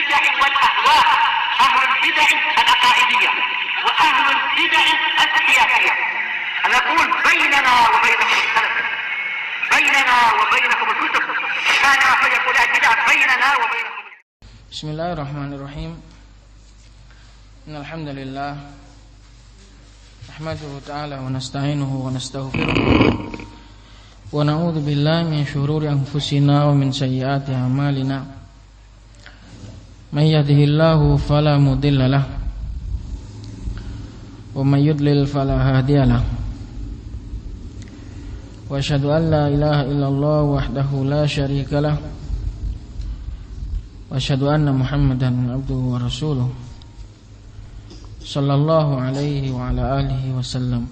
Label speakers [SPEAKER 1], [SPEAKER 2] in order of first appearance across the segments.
[SPEAKER 1] البدع والأهواء، أهل البدع العقائدية وأهل البدع السياسية. نقول بيننا وبينكم السلف، بيننا وبينكم الكتب، كان فيقول البدع بيننا وبينكم.
[SPEAKER 2] بسم الله الرحمن الرحيم. إن الحمد لله نحمده تعالى ونستعينه ونستغفره ونعوذ بالله من شرور أنفسنا ومن سيئات أعمالنا. من يهده الله فلا مضل له ومن يضلل فلا هادي له. وأشهد أن لا إله إلا الله وحده لا شريك له وأشهد أن محمدا عبده ورسوله صلى الله عليه وعلى آله وسلم.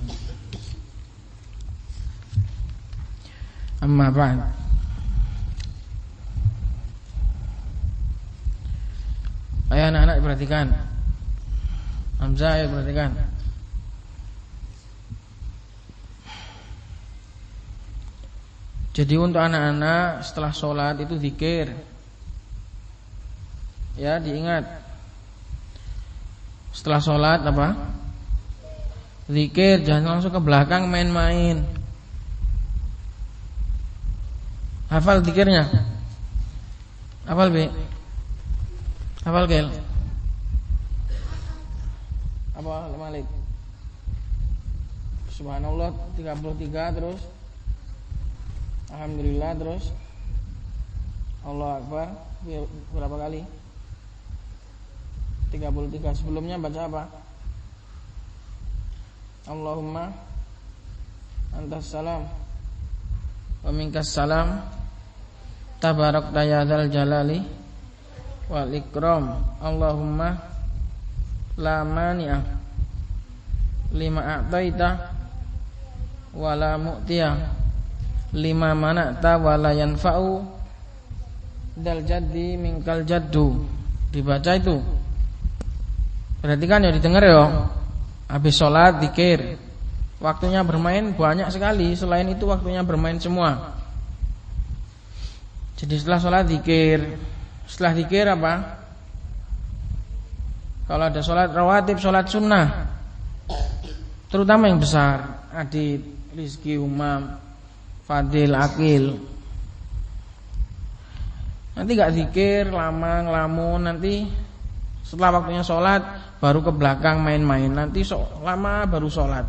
[SPEAKER 2] Amma ba'd. Ayo anak-anak perhatikan. Hamzah, ayo perhatikan. Jadi untuk anak-anak setelah sholat itu zikir. Ya, diingat. Setelah sholat apa? Zikir, jangan langsung ke belakang main-main. Hafal zikirnya? Hafal Bi? Hafal Gel? Apa Malik? Subhanallah 33 terus Alhamdulillah terus Allah Akbar berapa kali? 33. Sebelumnya baca apa? Allahumma antas salam wa minkas salam tabarakta ya dzal jalali wal ikram. Allahumma la mani'a lima a'taita wa la mu'tiya lima mana'ta wa la yanfa'u dal jaddi minkal jaddu. Dibaca itu. Perhatikan ya, didengar ya. Habis sholat zikir. Waktunya bermain banyak sekali. Selain itu waktunya bermain semua. Jadi setelah sholat zikir. Setelah zikir apa? Kalau ada sholat rawatib, sholat sunnah, terutama yang besar, Adit, Rizki, Umam, Fadil, Akil. Nanti gak zikir lama ngelamun. Nanti setelah waktunya sholat baru ke belakang main-main. Nanti lama baru sholat.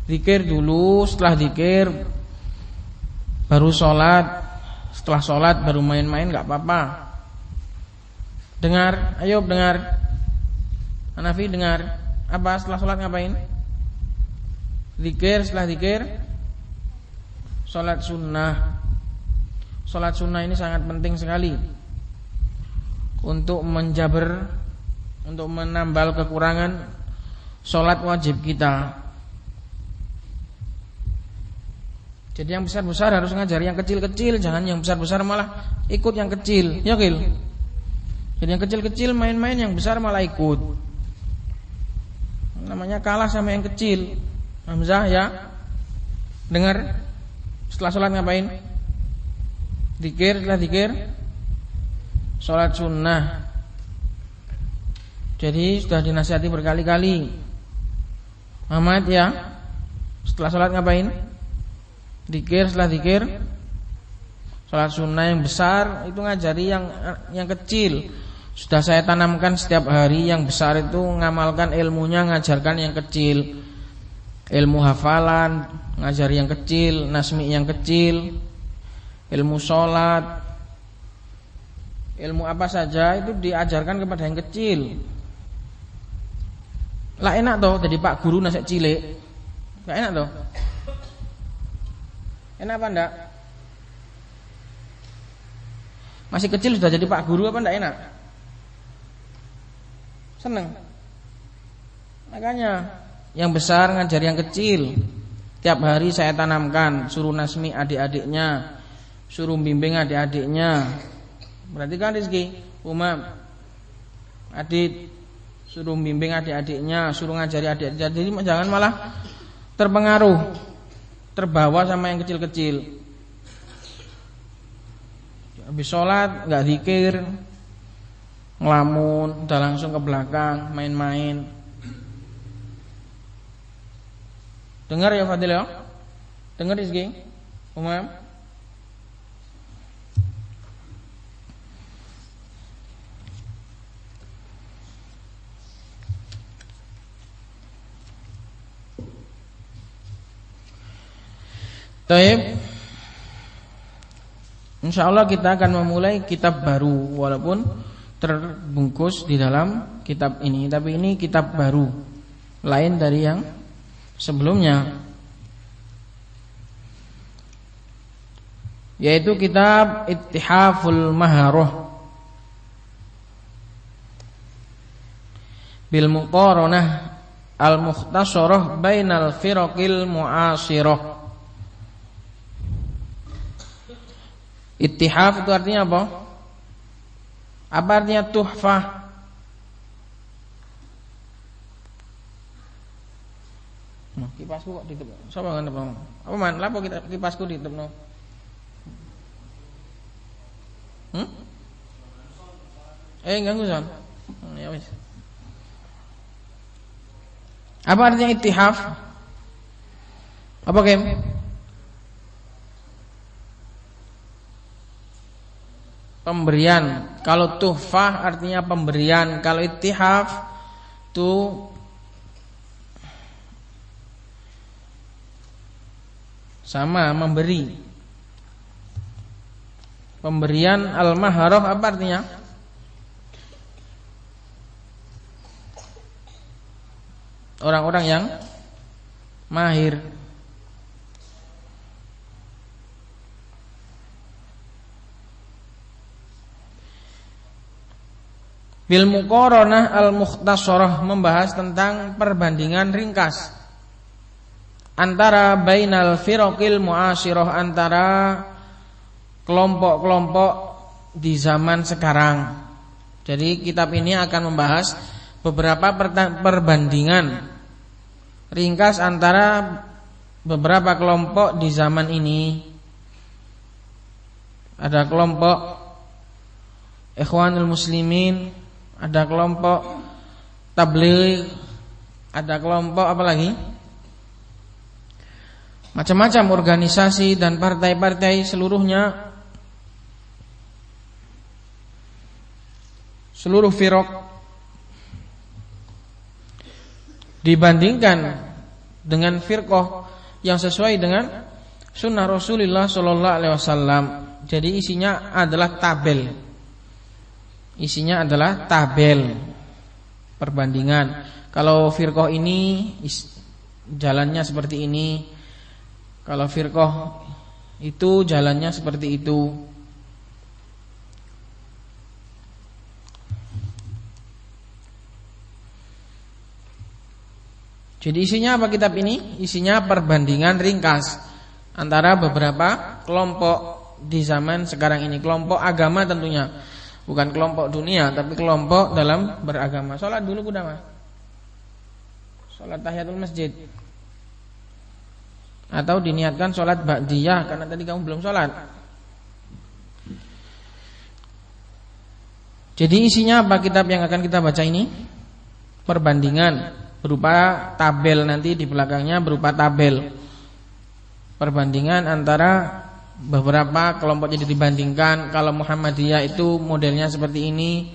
[SPEAKER 2] Zikir dulu, setelah zikir baru sholat, setelah sholat baru main-main, gak apa-apa. Dengar, ayo dengar. Hanafi dengar. Apa setelah sholat ngapain? Zikir, setelah zikir sholat sunnah. Sholat sunnah ini sangat penting sekali untuk menjaber, untuk menambal kekurangan sholat wajib kita. Jadi yang besar-besar harus ngajar, yang kecil-kecil jangan yang besar-besar malah ikut yang kecil. Ya Gil? Jadi yang kecil-kecil main-main, yang besar malah ikut. Namanya kalah sama yang kecil. Hamzah ya. Dengar. Setelah sholat ngapain? Zikir, setelah zikir sholat sunnah. Jadi sudah dinasihati berkali-kali. Ahmad ya. Setelah sholat ngapain? Zikir, setelah zikir sholat sunnah. Yang besar itu ngajari yang kecil. Sudah saya tanamkan setiap hari. Yang besar itu ngamalkan ilmunya, ngajarkan yang kecil. Ilmu hafalan ngajari yang kecil, nasmi yang kecil, ilmu sholat, ilmu apa saja itu diajarkan kepada yang kecil. Lah enak toh jadi pak guru nasik cilik. Gak enak toh? Enak apa enggak? Masih kecil sudah jadi pak guru apa enggak enak? Seneng. Makanya yang besar ngajar yang kecil. Tiap hari saya tanamkan, suruh nasmi adik-adiknya, suruh bimbing adik-adiknya. Berarti kan Rizki, Umam, Adit, suruh bimbing adik-adiknya, suruh ngajari adik-adik. Jadi jangan malah terpengaruh, terbawa sama yang kecil-kecil. Habis sholat nggak zikir, ngelamun, udah langsung ke belakang main-main. Dengar ya Fadil ya? Dengar Rizki? Umam? Taib. Insyaallah kita akan memulai kitab baru walaupun terbungkus di dalam kitab ini, tapi ini kitab baru lain dari yang sebelumnya, yaitu kitab Ittihaful Maharah bil Muqaranah al-Mukhtasarah bainal firaqil mu'asirah. Ittihaf itu artinya apa? Apa artinya tuhfah? Nah, kipasku kok ditutup. Sapa ngendep no? Apa man? Lapo kita kipasku ditutup no? Ganggu son. Ya wis. Apa artinya ittihaf? Apa Kem? Pemberian. Kalau tuhfah artinya pemberian. Kalau ittihaf itu sama, memberi. Pemberian al-maharah apa artinya? Orang-orang yang mahir. Bil Muqaranah al-Mukhtasarah, membahas tentang perbandingan ringkas antara bainal firaqil mu'asirah, antara kelompok-kelompok di zaman sekarang. Jadi kitab ini akan membahas beberapa perbandingan ringkas antara beberapa kelompok di zaman ini. Ada kelompok Ikhwanul Muslimin, ada kelompok tabligh, ada kelompok apa lagi? Macam-macam organisasi dan partai-partai, seluruhnya, seluruh firaq dibandingkan dengan firqah yang sesuai dengan sunnah Rasulullah sallallahu alaihi wasallam. Jadi isinya adalah tabel. Isinya adalah tabel perbandingan. Kalau firqah ini jalannya seperti ini, kalau firqah itu jalannya seperti itu. Jadi isinya apa kitab ini? Isinya perbandingan ringkas antara beberapa kelompok di zaman sekarang ini. Kelompok agama tentunya, bukan kelompok dunia, tapi kelompok dalam beragama. Sholat dulu kuda mas. Sholat tahiyatul masjid. Atau diniatkan sholat ba'diyah, karena tadi kamu belum sholat. Jadi isinya apa kitab yang akan kita baca ini? Perbandingan berupa tabel, nanti di belakangnya berupa tabel. Perbandingan antara beberapa kelompok, jadi dibandingkan. Kalau Muhammadiyah itu modelnya seperti ini,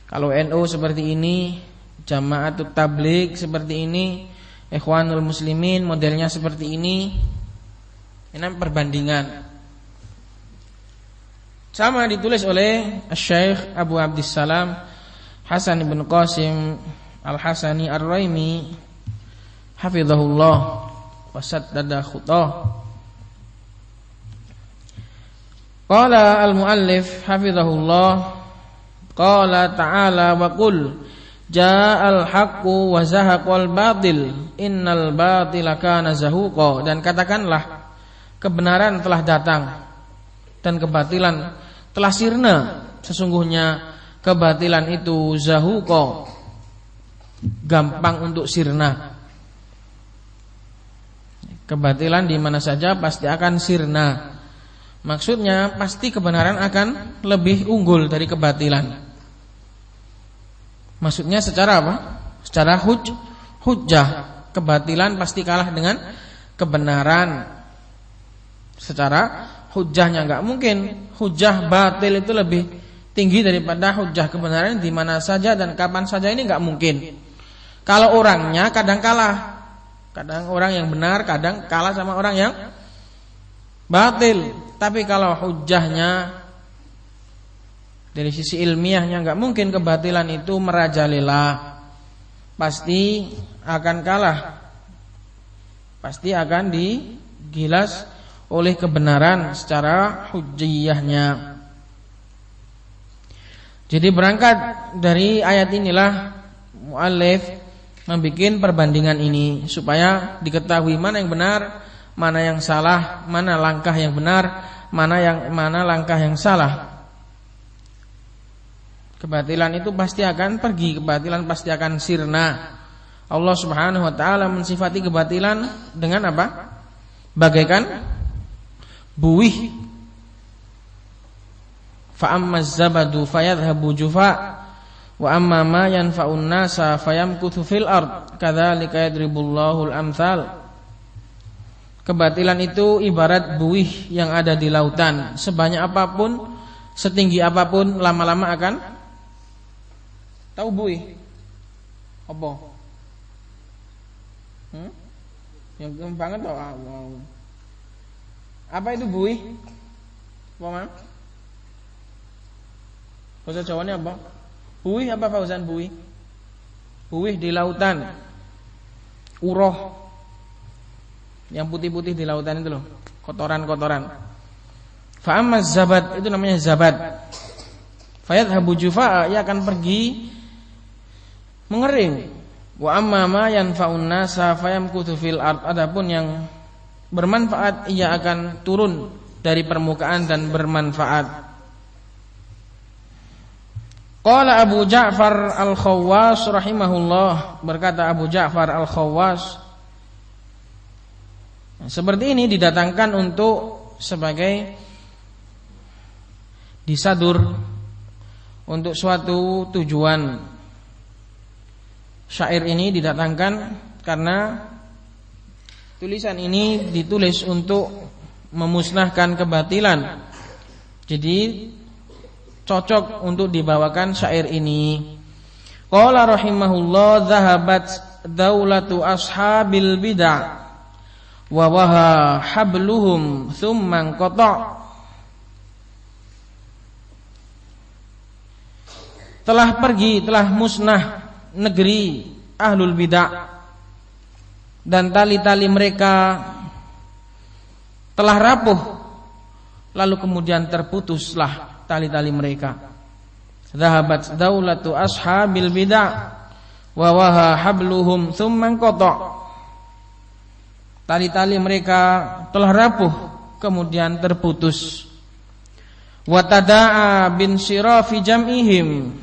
[SPEAKER 2] kalau NU seperti ini, Jama'atut Tabligh seperti ini, Ikhwanul Muslimin modelnya seperti ini. Ini perbandingan. Sama ditulis oleh Syekh Abu Abdissalam Hasan bin Qasim Al-Hasani Ar-Raimi hafizahullah wa saddada khutah. Qala al-muallif hafizahullah, qala ta'ala wa qul ja'al haqqu wa zahaqal batil innal batila kana zahuqa. Dan katakanlah kebenaran telah datang dan kebatilan telah sirna, sesungguhnya kebatilan itu zahuqa, gampang untuk sirna. Kebatilan di mana saja pasti akan sirna. Maksudnya pasti kebenaran akan lebih unggul dari kebatilan. Maksudnya secara apa? Secara hujjah. Kebatilan pasti kalah dengan kebenaran. Secara hujjahnya enggak mungkin hujjah batil itu lebih tinggi daripada hujjah kebenaran di mana saja dan kapan saja, ini enggak mungkin. Kalau orangnya kadang kalah. Kadang orang yang benar kadang kalah sama orang yang batil. Tapi kalau hujjahnya dari sisi ilmiahnya enggak mungkin kebatilan itu merajalela. Pasti akan kalah. Pasti akan digilas oleh kebenaran secara hujjiyahnya. Jadi berangkat dari ayat inilah muallif membuat perbandingan ini supaya diketahui mana yang benar, mana yang salah, mana langkah yang benar, mana langkah yang salah. Kebatilan itu pasti akan pergi, kebatilan pasti akan sirna. Allah Subhanahu wa taala mensifati kebatilan dengan apa? Bagaikan buih. Fa ammaz zabadu fayadhhabu jufa wa amma ma yanfa'un nasa fayamkuthu fil ard kadzalika yadribullahu al-amsal. Kebatilan itu ibarat buih yang ada di lautan, sebanyak apapun, setinggi apapun, lama-lama akan tahu buih apa? Yang banget tau apa itu buih? Apa man? Bahasa Jawanya apa? Buih apa Fauzan buih? Buih di lautan. Uroh. Yang putih-putih di lautan itu loh, kotoran-kotoran. Fa ammaz zabat itu namanya zabat. Fayadhhabu jufa'a, ia akan pergi mengering. Wa amma ma yanfa'un nasa fayamkuthu fil ard, adapun yang bermanfaat ia akan turun dari permukaan dan bermanfaat. Qala Abu Ja'far Al-Khawwas rahimahullah, berkata Abu Ja'far Al-Khawwas, seperti ini didatangkan untuk sebagai disadur untuk suatu tujuan. Syair ini didatangkan karena tulisan ini ditulis untuk memusnahkan kebatilan. Jadi cocok untuk dibawakan syair ini. Qala rahimahullah, dhahabat daulatu ashabil bid'ah wa waha habluhum thumma qata'. Telah pergi, telah musnah negeri ahlul bid'ah dan tali-tali mereka telah rapuh, lalu kemudian terputuslah tali-tali mereka. Dhahabat daulatu ashabil bid'ah wa waha habluhum thumma qata'. Tali-tali mereka telah rapuh kemudian terputus. Wa tada'a bin sirafi jam'ihim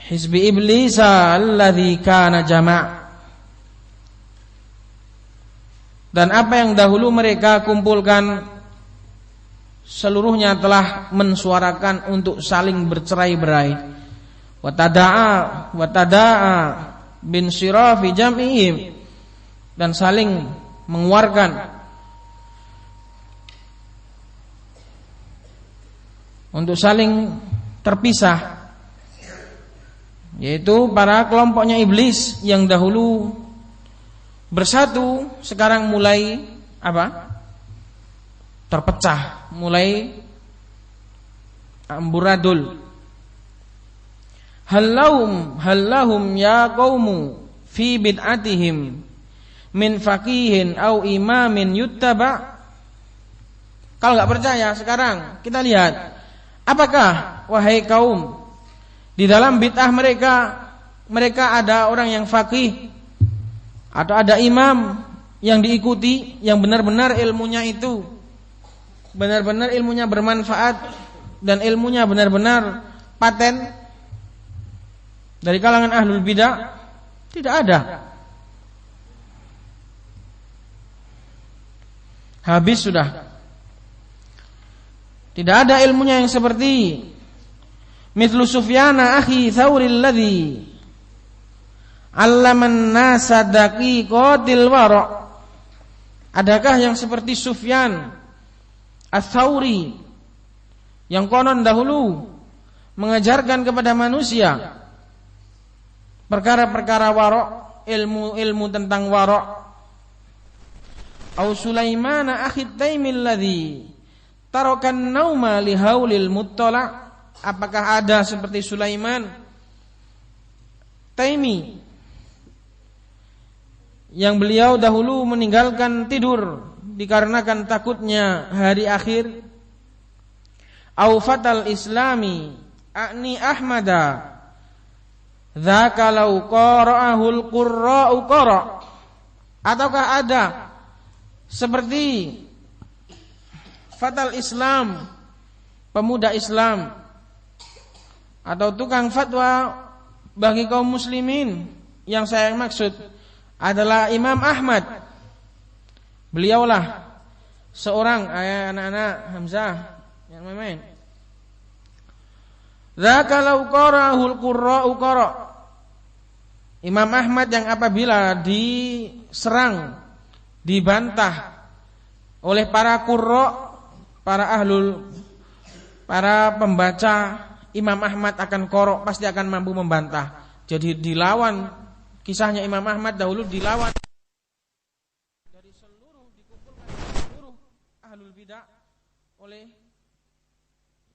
[SPEAKER 2] hizbi iblisa alladzi kana jama'. Dan apa yang dahulu mereka kumpulkan seluruhnya telah mensuarakan untuk saling bercerai-berai. Wa tada'a bin sirafi jam'ihim, dan saling mengeluarkan untuk saling terpisah, yaitu para kelompoknya iblis yang dahulu bersatu sekarang mulai apa? Terpecah, mulai amburadul. Hallahum ya qaumu fi bid'atihim min faqihin au imamin yuttaba. Kalau enggak percaya sekarang kita lihat, apakah wahai kaum di dalam bid'ah mereka ada orang yang faqih atau ada imam yang diikuti, yang benar-benar ilmunya itu benar-benar ilmunya bermanfaat dan ilmunya benar-benar paten dari kalangan ahlul bid'ah? Tidak ada. Habis sudah. Tidak ada ilmunya yang seperti mithlu Sufyana akhi Tsauril ladzi 'allaman nasa daqiqatil wara'. Adakah yang seperti Sufyan Ats-Tsauri yang konon dahulu mengajarkan kepada manusia perkara-perkara wara', ilmu tentang wara'. Au Sulaiman akhi Taimil ladzi tarakan nauma li haulil muttala'. Apakah ada seperti Sulaiman Taimi yang beliau dahulu meninggalkan tidur dikarenakan takutnya hari akhir? Au fatal islami a'ni ahmada dzaka law qara'ahul qurra'u qara'. Ataukah ada seperti fatal Islam, pemuda Islam atau tukang fatwa bagi kaum muslimin? Yang saya maksud adalah Imam Ahmad. Beliaulah seorang anak-anak Hamzah yang main. Dzaka law qara'ahul qurra'u qara'. Imam Ahmad yang apabila diserang, dibantah oleh para qurra', para pembaca, Imam Ahmad akan qara', pasti akan mampu membantah. Jadi dilawan, kisahnya Imam Ahmad dahulu dilawan dari dikumpulkan seluruh ahlul bidah oleh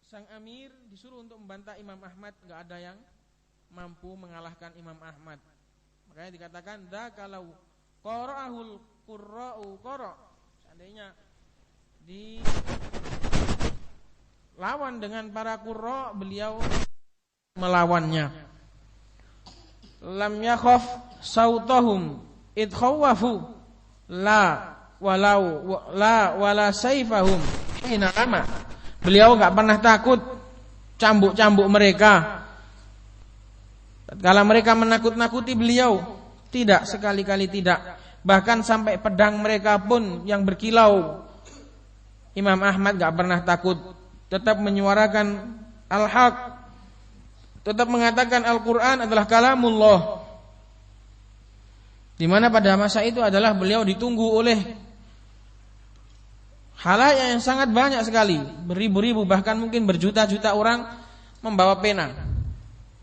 [SPEAKER 2] sang amir, disuruh untuk membantah Imam Ahmad. Enggak ada yang mampu mengalahkan Imam Ahmad. Makanya dikatakan kalau qara'ahul qurra'u qara'. Seandainya dilawan dengan para qurra', beliau melawannya. Lam yakhaf sautahum id khawafu la wala saifahum hina lama. Beliau enggak pernah takut cambuk-cambuk mereka. Kalau mereka menakut-nakuti beliau, tidak, sekali-kali tidak. Bahkan sampai pedang mereka pun yang berkilau, Imam Ahmad enggak pernah takut. Tetap menyuarakan al-haq, tetap mengatakan Al-Quran adalah kalamullah. Di mana pada masa itu adalah beliau ditunggu oleh halayak yang sangat banyak sekali, beribu-ribu bahkan mungkin berjuta-juta orang membawa pena.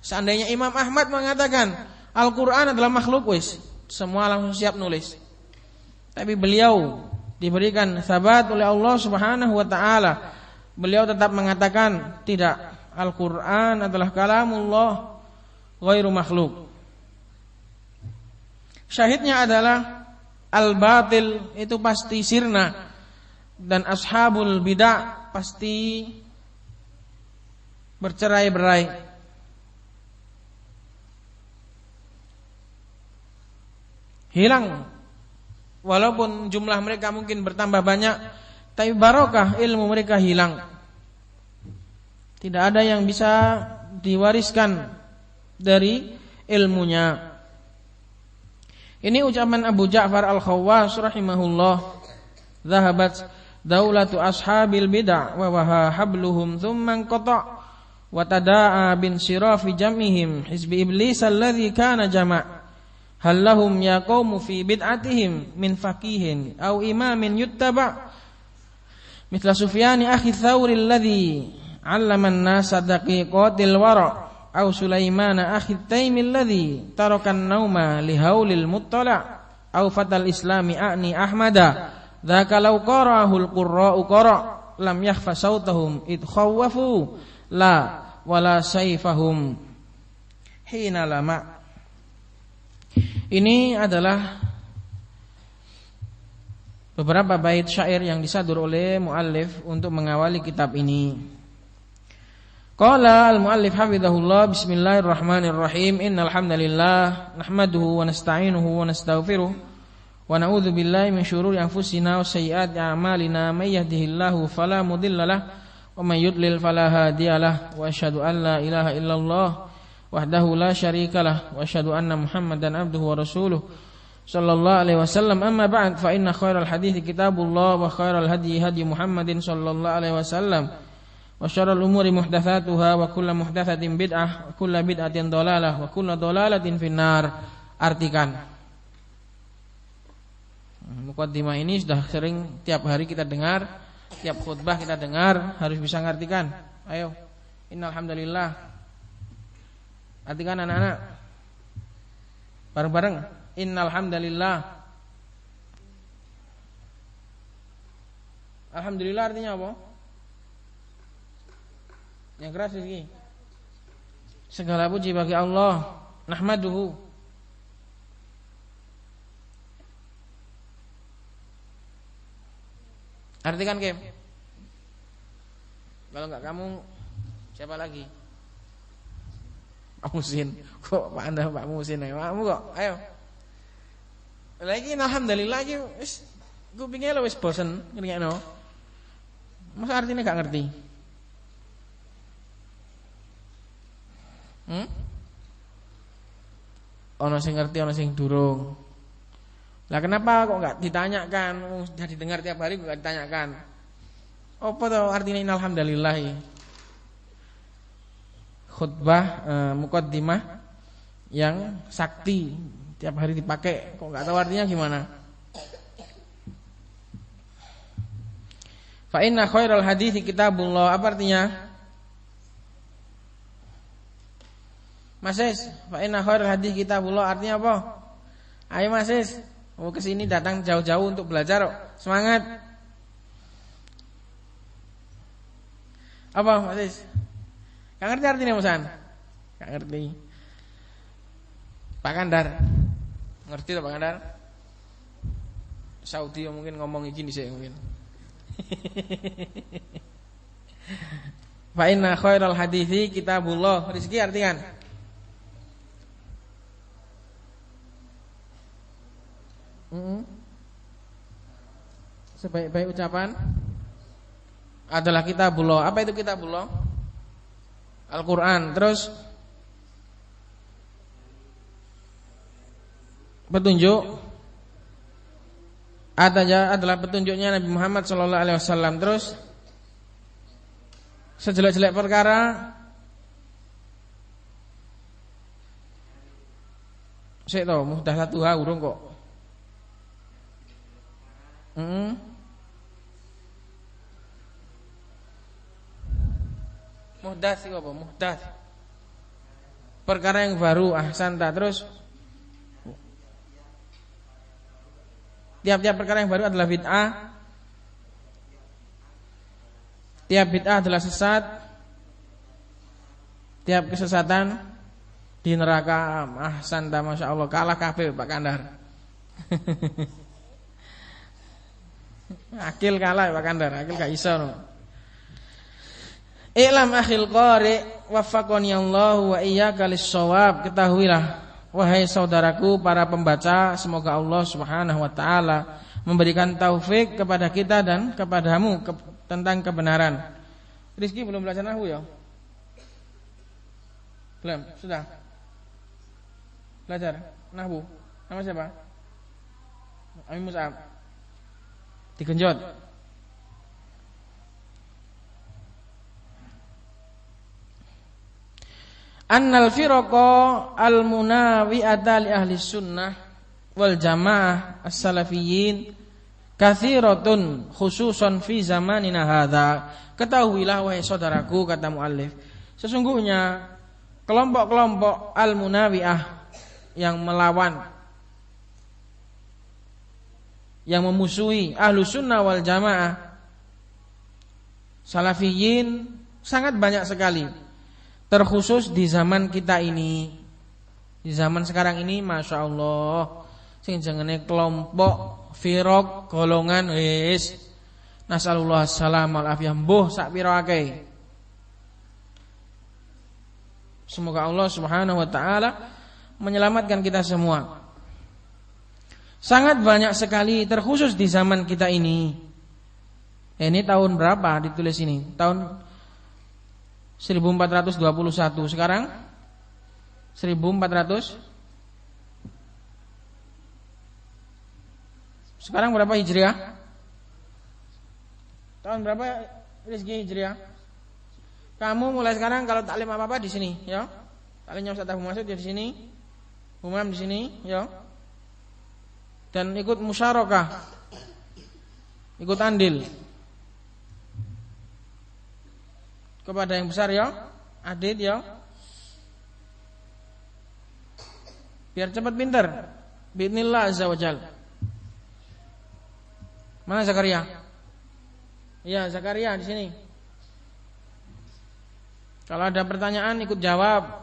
[SPEAKER 2] Seandainya Imam Ahmad mengatakan Al-Quran adalah makhluk, wis semua langsung siap nulis. Tapi beliau diberikan sabat oleh Allah Subhanahu wa taala. Beliau tetap mengatakan tidak, Al-Quran adalah kalamullah ghairu makhluk. Syahidnya adalah al-batil itu pasti sirna, dan ashabul bidah pasti bercerai-berai. Hilang, walaupun jumlah mereka mungkin bertambah banyak, tapi barokah ilmu mereka hilang. Tidak ada yang bisa diwariskan dari ilmunya. Ini ucapan Abu Ja'far Al-Khawwas rahimahullah. Zahabat daulatu ashabil bid'ah wa waha habluhum thumma qata' wa tada'a bin sirafi jam'ihim hizbi iblis alladhi kana jama' hal lahum ya qaumu fi bid'atihim min faqihin aw imamin yuttaba' mithla Sufyan akhi Tsauri alladhi 'allama an-nasa daqiqatil wara' aw Sulaiman akhi Taimi alladhi taraka an-nauma li haulil muttala' aw fatal islami a'ni ahmada dzaka law qara'ahul qurra'u qara' lam yakhfa sautahum id khawafu la wala saifahum hina lama. Ini adalah beberapa bait syair yang disadur oleh muallif untuk mengawali kitab ini. Qala al-muallif hafizahullah, bismillahirrahmanirrahim, innal hamdalillah nahmaduhu wa nasta'inuhu wa nastaghfiruh wa na'udzu billahi min syururi anfusina wa sayyiati a'malina may yahdihillahu fala mudilla lahu wa may yudlil fala hadiyalah wa asyhadu an la ilaha illallah wahdahu la syarika lah wa asyhadu anna Muhammadan abduhu wa rasuluh sallallahu alaihi wasallam. Amma ba'd, fa inna khairal hadithi kitabullah wa khairal hadi hadi Muhammadin sallallahu alaihi wasallam wa syarrul umuri muhdatsatuha wa kullu muhdatsatin bid'ah wa kullu bid'atin dhalalah wa kullu dhalalatin finnar. Artikan. Muqaddimah ini sudah sering tiap hari kita dengar, tiap khutbah kita dengar, harus bisa ngartikan. Ayo. Innal hamdalillah. Artikan anak-anak. Bareng-bareng. Innal hamdalillah. Alhamdulillah artinya apa? Yang keras Rizki. Segala puji bagi Allah. Nahmaduhu. Artikan Kim. Kalau enggak kamu, siapa lagi? Pak Musin. Kok Pak Anda Pak Musin ayo. Kamu kok. Ayo. Lagi alhamdulillah iki wis kupinge wis bosen ngrungokno. Masa artinya gak ngerti? Ono sing ngerti, ono sing durung. Lah kenapa kok enggak ditanyakan? Sudah didengar tiap hari kok enggak ditanyakan? Apa to artinya alhamdulillah? Khutbah muqaddimah yang sakti tiap hari dipakai, kok enggak tahu artinya gimana? Fa inna khairal hadithi kitabullah. Apa artinya? Mas, fa inna khairal hadithi kitabullah artinya apa? Ayo Mas, mau kesini datang jauh-jauh untuk belajar. Semangat. Apa Mas? Gak ngerti artinya Musan? Gak ngerti. Pak Kandar. Ngerti tak Pak Kandar? Saudi mungkin ngomong iki dhisik mungkin. Fa inna khairal hadithi kitabullah. Rizki artikan. Sebaik-baik ucapan adalah kitabullah. Apa itu kitabullah? Al-Quran. Terus petunjuk adalah petunjuknya Nabi Muhammad SAW. Terus sejelek-jelek perkara sik to muhdatsatuha urung kok. Muhdats itu apa? Muhdats perkara yang baru, ahsanta. Terus tiap-tiap perkara yang baru adalah bid'ah. Tiap bid'ah adalah sesat. Tiap kesesatan di neraka. Ahsanta, Masya Allah. Kalah kabeh Pak Kandar. Akil kalah Pak Kandar. Akil gak iso no. I'lam akhil qari waffaqani Allah wa iyyaka lis-shawab. Ketahuilah wahai saudaraku para pembaca, semoga Allah Subhanahu wa taala memberikan taufik kepada kita dan kepadamu tentang kebenaran. Rizki belum belajar nahwu ya? Belum, sudah. Belajar nahwu. Nama siapa? Amin Mus'ab. Digenjot. Annal firqa al-munawi'ata li ahli sunnah wal jamaah as-salafiyyin katsiratun khususan fi zamanina hadza. Ketahuilah wahai saudaraku, kata muallif, sesungguhnya kelompok-kelompok al-munawi'ah yang melawan, yang memusuhi ahlu sunnah wal jamaah salafiyyin sangat banyak sekali. Terkhusus di zaman kita ini, di zaman sekarang ini, Masya Allah, sing jengene kelompok firaq golongan wis nasallallahu assalam wal afiyah mbuh sak pira akeh. Semoga Allah Subhanahu wa taala menyelamatkan kita semua. Sangat banyak sekali, terkhusus di zaman kita ini. Ini tahun berapa ditulis ini? Tahun 1421. Sekarang 1400. Sekarang berapa Hijriah? Tahun berapa Rizki Hijriah? Kamu mulai sekarang kalau taklim apa-apa di sini, ya. Taklimnya Ustaz Abu Masud ya di sini. Umam di sini, ya. Dan ikut musyarakah. Ikut andil kepada yang besar, ya. Adit, ya. Biar cepat pintar. Bismillah azza wajal. Mana Zakaria? Iya, Zakaria di sini. Kalau ada pertanyaan ikut jawab.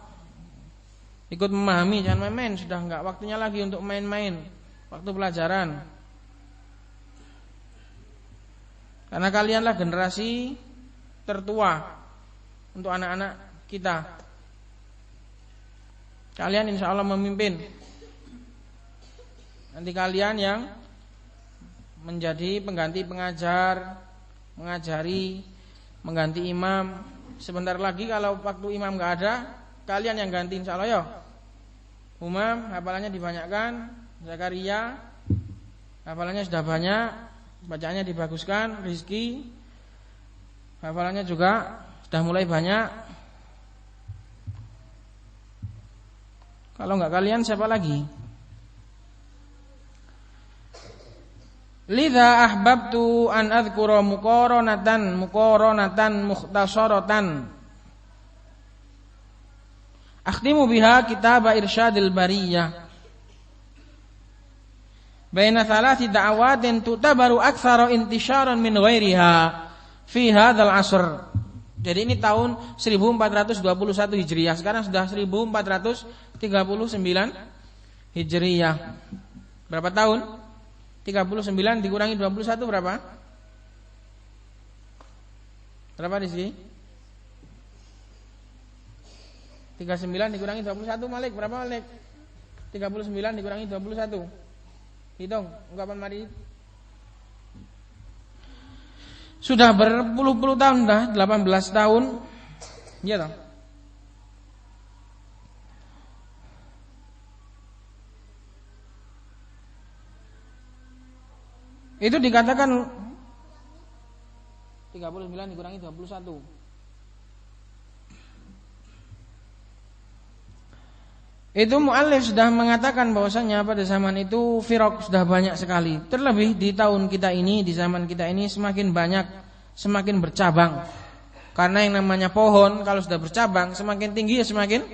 [SPEAKER 2] Ikut memahami, jangan main-main, sudah enggak waktunya lagi untuk main-main. Waktu pelajaran. Karena kalianlah generasi tertua untuk anak-anak kita. Kalian insya Allah memimpin. Nanti kalian yang menjadi pengganti pengajar, mengajari, mengganti imam. Sebentar lagi kalau waktu imam enggak ada, kalian yang ganti insya Allah, ya. Umam hafalannya dibanyakkan, Zakaria hafalannya sudah banyak, bacaannya dibaguskan, Rizki hafalannya juga sudah mulai banyak. Kalau enggak kalian siapa lagi? Lidza ahbabtu an adzkura muqaranatan mukhtasaratan akhtimu biha kitab Irsyadil Bariyah baina thalathi da'awatin tutabaru aktsara intisyaran min ghairiha fi hadzal asr. Jadi ini tahun 1421 Hijriah. Sekarang sudah 1439 Hijriah. Berapa tahun? 39 dikurangi 21 berapa? Berapa di sini? 39 dikurangi 21 Malik, berapa Malik? 39 dikurangi 21. Hitung, ungkapan mari. Sudah berpuluh-puluh tahun dah, 18 tahun. Iya toh? Itu dikatakan 39 dikurangi 21. Itu muallif sudah mengatakan bahwasanya pada zaman itu firaq sudah banyak sekali. Terlebih di tahun kita ini, di zaman kita ini semakin banyak, semakin bercabang. Karena yang namanya pohon kalau sudah bercabang semakin tinggi ya semakin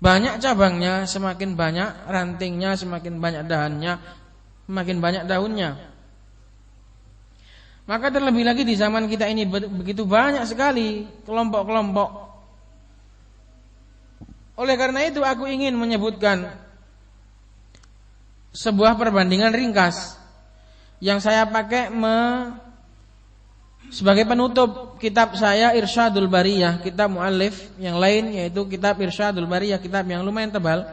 [SPEAKER 2] banyak cabangnya, semakin banyak rantingnya, semakin banyak dahannya, semakin banyak daunnya. Maka terlebih lagi di zaman kita ini begitu banyak sekali kelompok-kelompok. Oleh karena itu aku ingin menyebutkan sebuah perbandingan ringkas yang saya pakai sebagai penutup kitab saya Irsyadul Bariyah, kitab muallif yang lain yaitu kitab Irsyadul Bariyah, kitab yang lumayan tebal,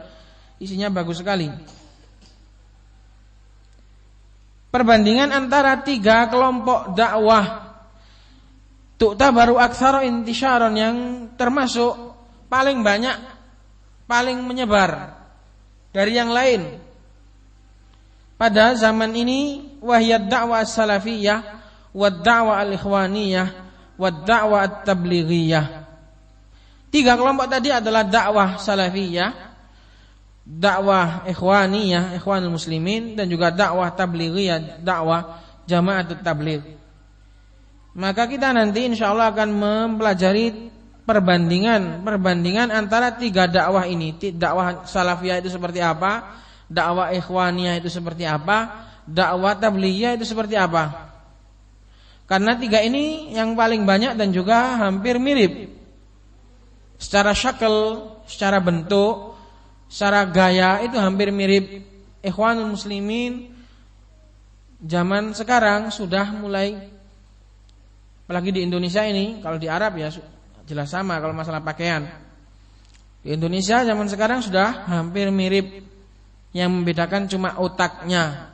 [SPEAKER 2] isinya bagus sekali. Perbandingan antara 3 kelompok dakwah tu'tabaru aktsara intisyaron yang termasuk paling banyak, paling menyebar dari yang lain pada zaman ini, wahiyad da'wah as-salafiyah wad da'wah al-ikhwaniyah wad da'wah at-tablighiyah. 3 kelompok tadi adalah dakwah salafiyah, dakwah ikhwaniyah, ikhwanul muslimin, dan juga dakwah tablighiyah, dakwah jama'atut tabligh. Maka kita nanti insyaallah akan mempelajari perbandingan antara 3 dakwah ini. Dakwah salafiyah itu seperti apa, dakwah ikhwaniyah itu seperti apa, dakwah tablighiyah itu seperti apa. Karena 3 ini yang paling banyak dan juga hampir mirip secara syakl, secara bentuk, secara gaya itu hampir mirip. Ikhwanul muslimin zaman sekarang sudah mulai, apalagi di Indonesia ini, kalau di Arab ya jelas sama kalau masalah pakaian. Di Indonesia zaman sekarang sudah hampir mirip, yang membedakan cuma otaknya.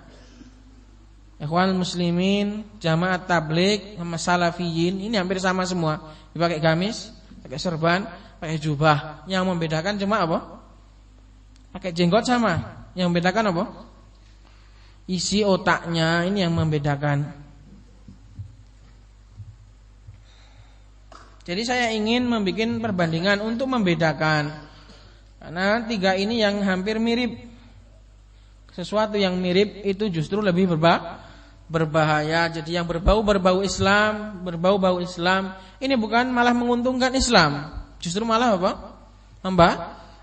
[SPEAKER 2] Ikhwanul muslimin, jamaah tabligh sama salafiyin ini hampir sama semua. Dipakai gamis, pakai serban, pakai jubah. Yang membedakan cuma apa? Pakai jenggot sama. Yang membedakan apa? Isi otaknya, ini yang membedakan. Jadi saya ingin membuat perbandingan untuk membedakan. Karena tiga ini yang hampir mirip. Sesuatu yang mirip itu justru lebih berbahaya. Jadi yang berbau-bau Islam, ini bukan malah menguntungkan Islam. Justru malah apa?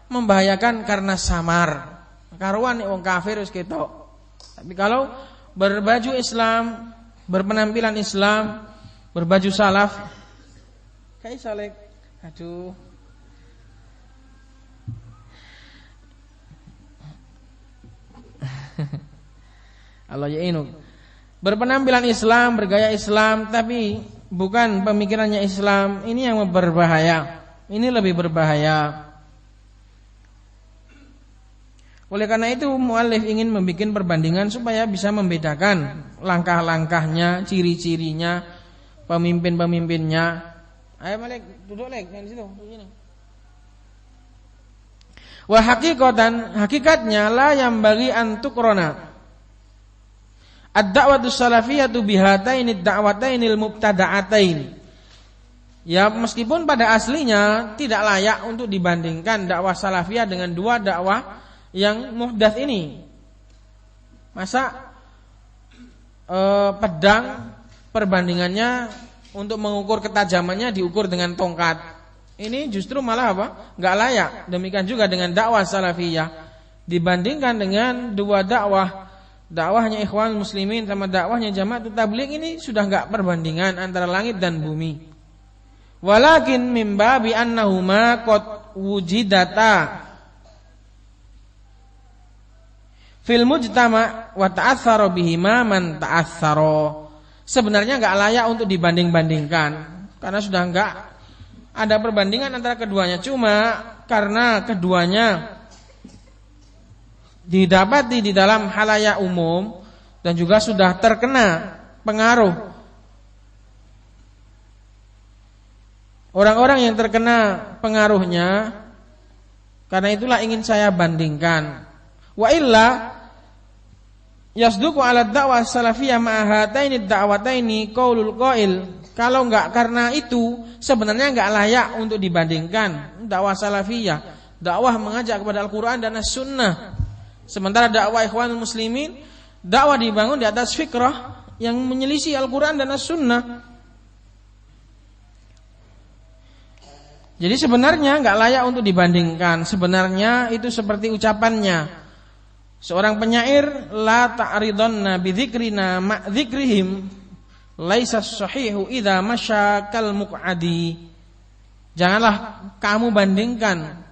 [SPEAKER 2] Membahayakan karena samar. Karuan wong kafir wis ketok. Tapi kalau berbaju Islam, berpenampilan Islam, berbaju salaf, kayak salek. Aduh. Allah ya'inu. Berpenampilan Islam, bergaya Islam, tapi bukan pemikirannya Islam, ini yang berbahaya. Ini lebih berbahaya. Oleh karena itu muallif ingin membuat perbandingan supaya bisa membedakan langkah-langkahnya, ciri-cirinya, pemimpin-pemimpinnya. Ayo Malik, duduk Lek, yang di situ, sini. Wa hakikatnya la yang bagi antukrona. Ad-da'watu salafiyatu bihataini ad-da'watainil mubtada'atain. Ya meskipun pada aslinya tidak layak untuk dibandingkan dakwah salafiyah dengan dua dakwah yang muhdats ini. Masa pedang perbandingannya untuk mengukur ketajamannya diukur dengan tongkat. Ini justru malah apa? Enggak layak. Demikian juga dengan dakwah salafiyah dibandingkan dengan dua dakwahnya Ikhwan Muslimin sama dakwahnya Jama'atut Tabligh, ini sudah enggak perbandingan antara langit dan bumi. Walakin min babi annahuma qad wujidata fil mujtama wa ta'assara bihima man ta'assara. Sebenarnya enggak layak untuk dibanding-bandingkan karena sudah enggak ada perbandingan antara keduanya. Cuma karena keduanya didapati di dalam halayak umum dan juga sudah terkena pengaruh orang-orang yang terkena pengaruhnya, karena itulah ingin saya bandingkan. Wa illa yasduqu ala da'wah salafiyah ma'ahataini da'wataini qaulul qail. Kalau enggak karena itu sebenarnya enggak layak untuk dibandingkan dakwah salafiyah, dakwah mengajak kepada Al-Qur'an dan As-Sunnah. Sementara dakwah Ikhwanul Muslimin, dakwah dibangun di atas fikrah yang menyelisih Al-Qur'an dan As-Sunnah. Jadi sebenarnya enggak layak untuk dibandingkan. Sebenarnya itu seperti ucapannya seorang penyair, la ta'ridonna bi dzikrina ma dzikrihim laisa sahihu idza masyakal muqadi. Janganlah kamu bandingkan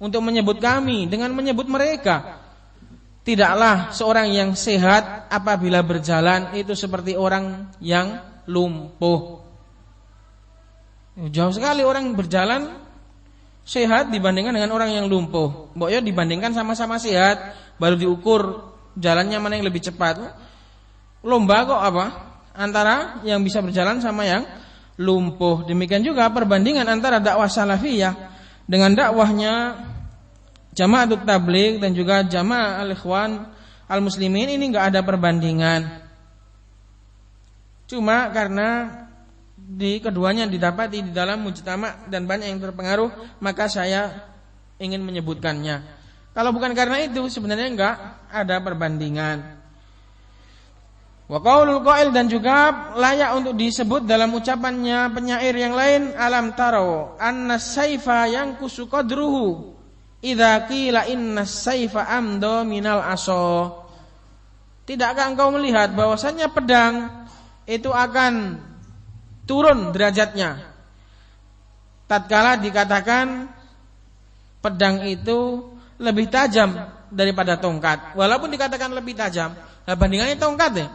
[SPEAKER 2] untuk menyebut kami dengan menyebut mereka. Tidaklah seorang yang sehat apabila berjalan itu seperti orang yang lumpuh. Jauh sekali orang berjalan sehat dibandingkan dengan orang yang lumpuh. Mbok ya dibandingkan sama-sama sehat, baru diukur jalannya mana yang lebih cepat. Lomba kok apa? Antara yang bisa berjalan sama yang lumpuh. Demikian juga perbandingan antara dakwah salafiyah dengan dakwahnya Jama'atut Tabligh dan juga Jamaah Al-Ikhwan Al-Muslimin, ini enggak ada perbandingan. Cuma karena di keduanya didapati di dalam mujtama dan banyak yang terpengaruh, maka saya ingin menyebutkannya. Kalau bukan karena itu sebenarnya enggak ada perbandingan. Wa qaulul qail, dan juga layak untuk disebut dalam ucapannya penyair yang lain, alam tarau anna saifa yanqusu qadruhu idza qila inna saifa amdo minal aso. Tidakkah engkau melihat bahwasannya pedang itu akan turun derajatnya tatkala dikatakan pedang itu lebih tajam daripada tongkat. Walaupun dikatakan lebih tajam, nah bandingannya tongkat ya.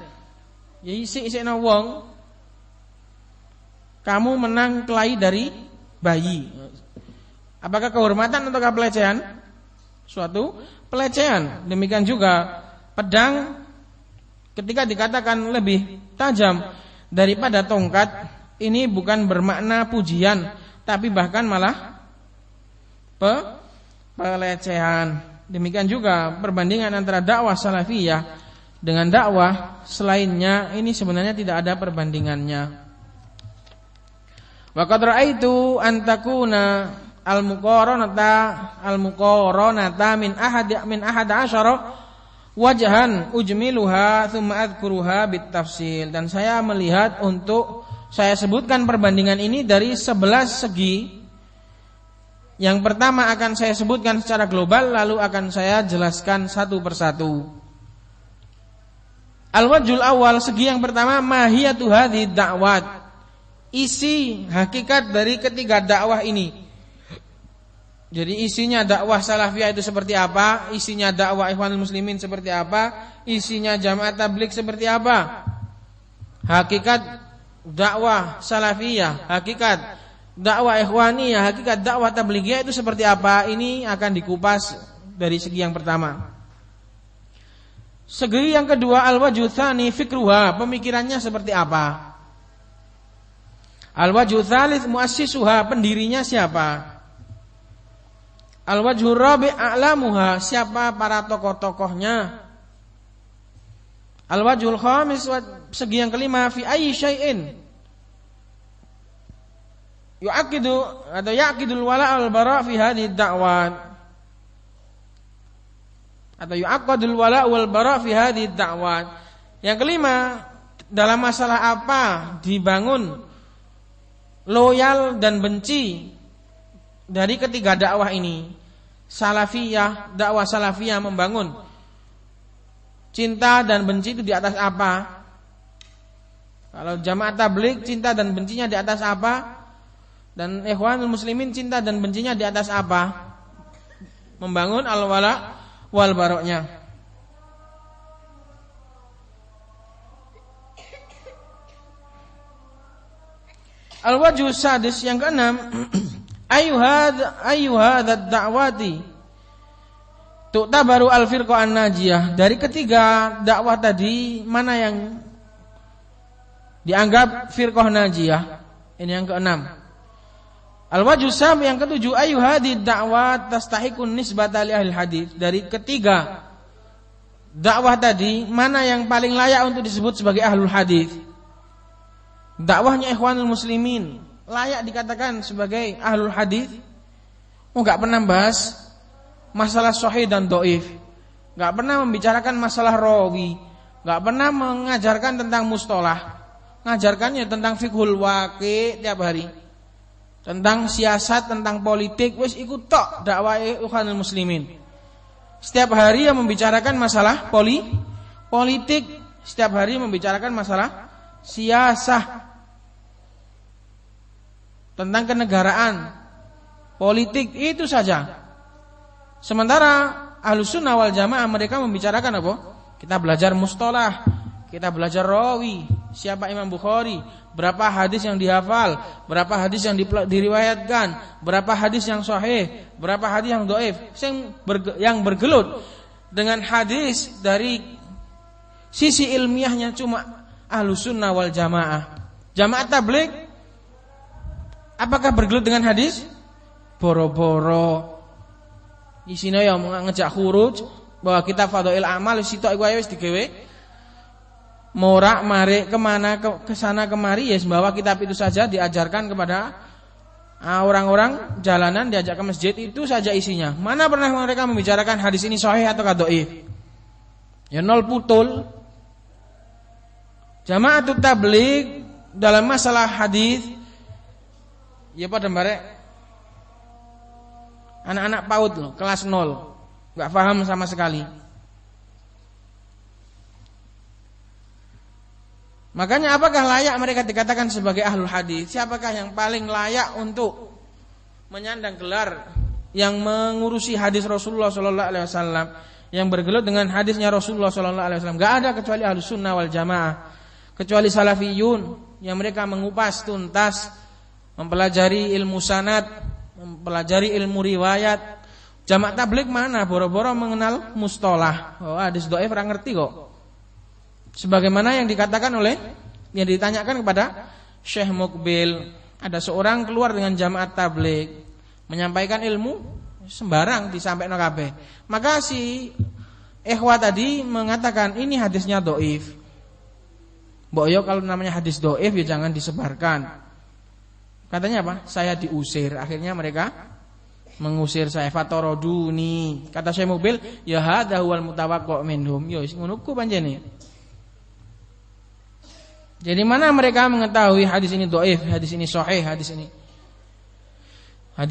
[SPEAKER 2] Ya isi-isina wong, kamu menang kelahi dari bayi. Apakah kehormatan atau pelecehan? Suatu pelecehan. Demikian juga pedang ketika dikatakan lebih tajam daripada tongkat, ini bukan bermakna pujian, tapi bahkan malah pelecehan. Demikian juga perbandingan antara dakwah salafiyah dengan dakwah selainnya, ini sebenarnya tidak ada perbandingannya. Wa qad ra'aitu an takuna al-muqaranata min ahad asyara wajhan ujmiluha thumma adhkuruha bitafsil. Dan saya melihat untuk saya sebutkan perbandingan ini dari 11 segi. Yang pertama akan saya sebutkan secara global, lalu akan saya jelaskan satu persatu. Al-wajhul awal, segi yang pertama, mahiyatu hadhi da'wat, isi hakikat dari ketiga dakwah ini. Jadi isinya dakwah salafiyah itu seperti apa, isinya dakwah ikhwanul muslimin seperti apa, isinya jamaah tabligh seperti apa. Hakikat dakwah salafiyah, hakikat dakwah ikhwaniyah, hakikat dakwah tabligiyah itu seperti apa, ini akan dikupas dari segi yang pertama. Segi yang kedua, al-wajhu tsani fikruha, pemikirannya seperti apa. Al-wajhu tsalits muassisuha, pendirinya siapa. Al-wajhu rabi' a'lamuha, siapa para tokoh-tokohnya. Al-wajhul khamis, segi yang kelima, fi ayyi syai'in ya'qidul wala' wal bara' fi hadhihi da'wat, atau yu'aqadul wala' wal bara' fi hadhihi da'wat. Yang kelima, dalam masalah apa dibangun loyal dan benci dari ketiga dakwah ini. Salafiyah, dakwah salafiyah membangun cinta dan benci itu di atas apa? Kalau jamaah tabligh cinta dan bencinya di atas apa? Dan ikhwanul muslimin cinta dan bencinya di atas apa? Membangun al-wala wal baroknya. Al-wajhu sadis, yang keenam, ayyuhadad da'wati tu'tabaru al-firqah an-najiyah. Dari ketiga dakwah tadi, mana yang dianggap firqah najiyah? Ini yang keenam. Al-wajhu sabi, yang ketujuh, ayyuhadid da'wat tastahiqun nisbata li ahli hadis. Dari ketiga dakwah tadi, mana yang paling layak untuk disebut sebagai ahlul hadis? Dakwahnya ikhwanul muslimin layak dikatakan sebagai ahlul hadis? Enggak pernah bahas masalah sahih dan dhaif, enggak pernah membicarakan masalah rawi, enggak pernah mengajarkan tentang mustalah, ngajarkannya tentang fiqhul waqi tiap hari, tentang siasat, tentang politik, wis ikut tok dakwah ikhwanul muslimin. Setiap hari yang membicarakan masalah politik, setiap hari membicarakan masalah siasah, tentang kenegaraan, politik, itu saja. Sementara Ahlussunnah wal Jamaah mereka membicarakan apa? Kita belajar mustalah, kita belajar rawi, siapa Imam Bukhari, berapa hadis yang dihafal, berapa hadis yang diriwayatkan, berapa hadis yang sahih, berapa hadis yang dhaif. Yang bergelut dengan hadis dari sisi ilmiahnya cuma Ahlussunnah wal Jamaah. Jamaah tabligh apakah bergelut dengan hadis? Boro-boro isine ya ngejak khuruj bahwa kita fadhail amal sitok iku ae wis digawe. Morak-marik kemana ke sana kemari, ya bahwa kitab itu saja diajarkan kepada orang-orang jalanan, diajak ke masjid, itu saja isinya. Mana pernah mereka membicarakan hadis ini sahih atau dhaif? Ya nol putul. Jamaatut tabligh dalam masalah hadis ya pada barek anak-anak PAUD loh, kelas 0, enggak paham sama sekali. Makanya apakah layak mereka dikatakan sebagai ahlul hadis? Siapakah yang paling layak untuk menyandang gelar yang mengurusi hadis Rasulullah sallallahu alaihi wasallam, yang bergelut dengan hadisnya Rasulullah sallallahu alaihi wasallam? Enggak ada kecuali Ahlussunnah wal Jamaah, kecuali salafiyun yang mereka mengupas tuntas, mempelajari ilmu sanad, mempelajari ilmu riwayat. Jamaah tabligh mana boro-boro mengenal mustalah. Oh, hadis dhaif ora ngerti kok. Sebagaimana yang dikatakan oleh, yang ditanyakan kepada Syekh Mukbil, ada seorang keluar dengan jamaah tabligh menyampaikan ilmu sembarang disampaikan kabeh. Maka si ikhwah tadi mengatakan ini hadisnya dhaif. Mbok yo kalau namanya hadis dhaif ya jangan disebarkan. Katanya apa? Saya diusir. Akhirnya mereka mengusir saya. Fataraduni. Kata Syekh Mubil, ya hadza huwal mutawaqqi' minhum. Ya wis ngono ku pancene. Jadi mana mereka mengetahui hadis ini dhaif, hadis ini sahih, hadis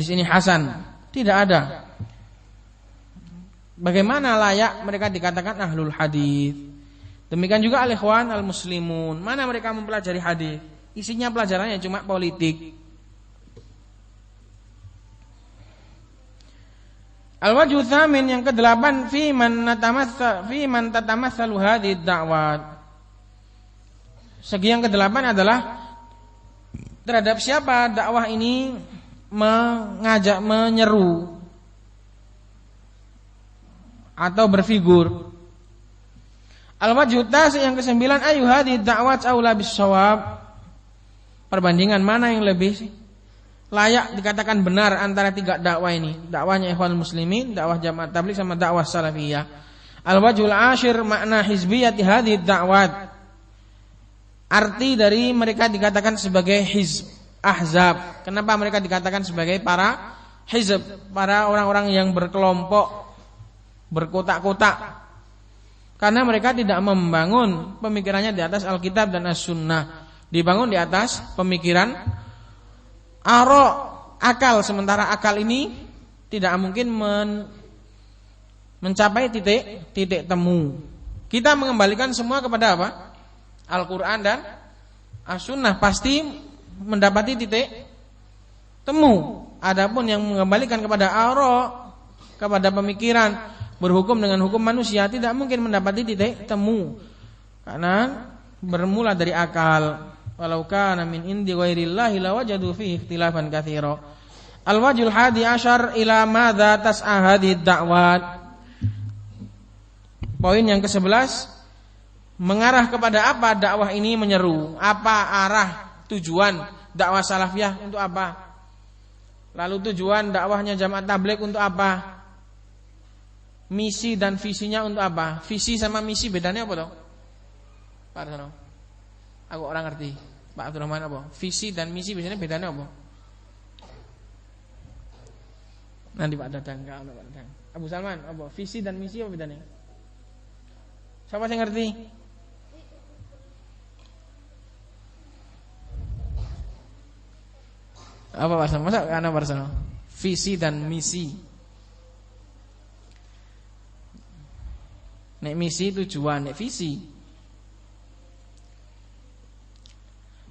[SPEAKER 2] ini hasan? Tidak ada. Bagaimana layak mereka dikatakan ahlul hadis? Demikian juga al-ikhwan al-muslimun. Mana mereka mempelajari hadis? Isinya pelajarannya cuma politik. Al-wajhu tsamin yang ke-8 fi man tatamatsalu hadhihi ad-da'wat. Segi yang ke-8 adalah terhadap siapa dakwah ini mengajak, menyeru atau berfigur. Al-wajhu tasi yang ke-9 ayu hadhihi da'wat aula bis-shawab. Perbandingan mana yang lebih layak dikatakan benar antara tiga dakwah ini? Dakwahnya Ikhwanul Muslimin, dakwah Jamaah Tabligh sama dakwah Salafiyah. Al-wajhul 'ashir makna hizbiyati hadhihi da'wat. Arti dari mereka dikatakan sebagai hizb, ahzab. Kenapa mereka dikatakan sebagai para hizb, para orang-orang yang berkelompok, berkotak-kotak? Karena mereka tidak membangun pemikirannya di atas Alkitab dan As-Sunnah. Dibangun di atas pemikiran akal. Sementara akal ini tidak mungkin mencapai titik temu. Kita mengembalikan semua kepada apa? Al-Quran dan As-Sunnah pasti mendapati titik temu. Adapun yang mengembalikan kepada kepada pemikiran berhukum dengan hukum manusia, tidak mungkin mendapati titik temu. Karena bermula dari akal. Walau kana min indi ghairillahi lawajadu fihi ikhtilafan katsira. Al-wajhul 11 ila madza tas'a hadhihi da'wat. Poin yang ke-11, mengarah kepada apa dakwah ini menyeru? Apa arah tujuan dakwah salafiyah untuk apa? Lalu tujuan dakwahnya Jamaah Tabligh untuk apa? Misi dan visinya untuk apa? Visi sama misi bedanya apa toh? Pak Arsono, aku orang ngerti. Pak Abdurrahman apa? Visi dan misi biasanya bedanya apa? Nanti Pak Dadang, Pak Dadang. Abu Salman apa? Visi dan misi apa bedanya? Siapa yang ngerti? Apa bahasa? Masa anak bahasa? Visi dan misi. Nek misi tujuan, nek visi.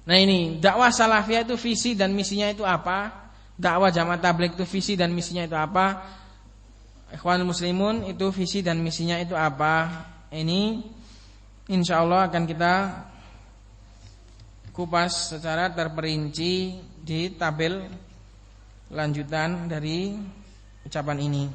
[SPEAKER 2] Nah ini dakwah salafiyah itu visi dan misinya itu apa? Dakwah Jamaah Tabligh itu visi dan misinya itu apa? Ikhwanul Muslimun itu visi dan misinya itu apa? Ini insyaallah akan kita kupas secara terperinci di tabel lanjutan dari ucapan ini.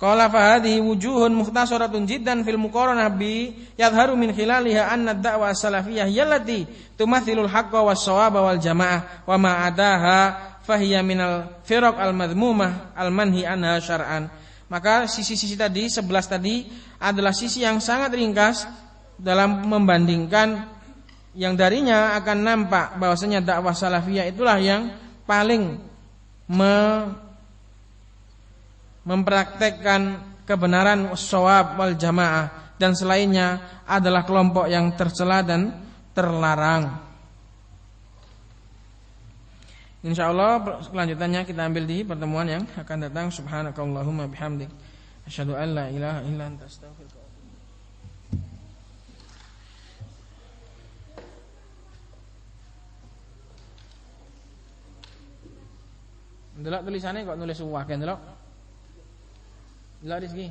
[SPEAKER 2] Qala fa hadhihi wujuhun mukhtasaratun jiddan fil muqaranah bi yadhharu min khilaliha anna ad-da'wah as-salafiyyah allati tumathilul haqqo was-shawaba wal jamaah wa ma adaha fahiya minal firaq al-madhmumah al-manhi anha syar'an. Maka sisi-sisi tadi 11 tadi adalah sisi yang sangat ringkas dalam membandingkan yang darinya akan nampak bahwasanya dakwah salafiyah itulah yang paling mempraktekkan kebenaran shawab wal jamaah, dan selainnya adalah kelompok yang tercela dan terlarang. Insyaallah kelanjutannya kita ambil di pertemuan yang akan datang. Subhanakallahumma bihamdik asyhadu an la ilaha illa anta astaghfiruka. Ndelok tulisannya kok nulis wakil ndelok. Ndelok Rizki.